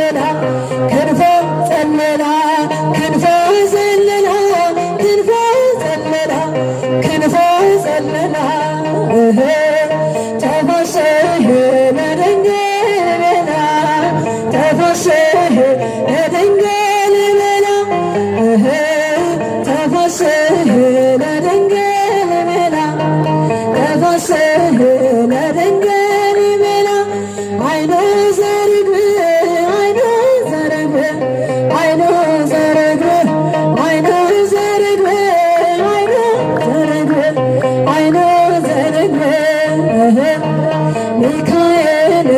ዘለላ ክንፈ ዘለላ ክንፈ ዘለላ ክንፈ ዘለላ ክንፈ ዘለላ ተፈስሕ ለድንግል ቤላ ተፈስሕ ለድንግል ቤላ ተፈስሕ ለድንግል ቤላ ተፈስሕ ለድንግል ቤላ አይኖ ዘርግብ አይኖ ዘርግብ አይኖ ዘርግብ አይኖ ዘርግብ አይኖ ዘርግብ አይኖ ዘርግብ ሚካኤል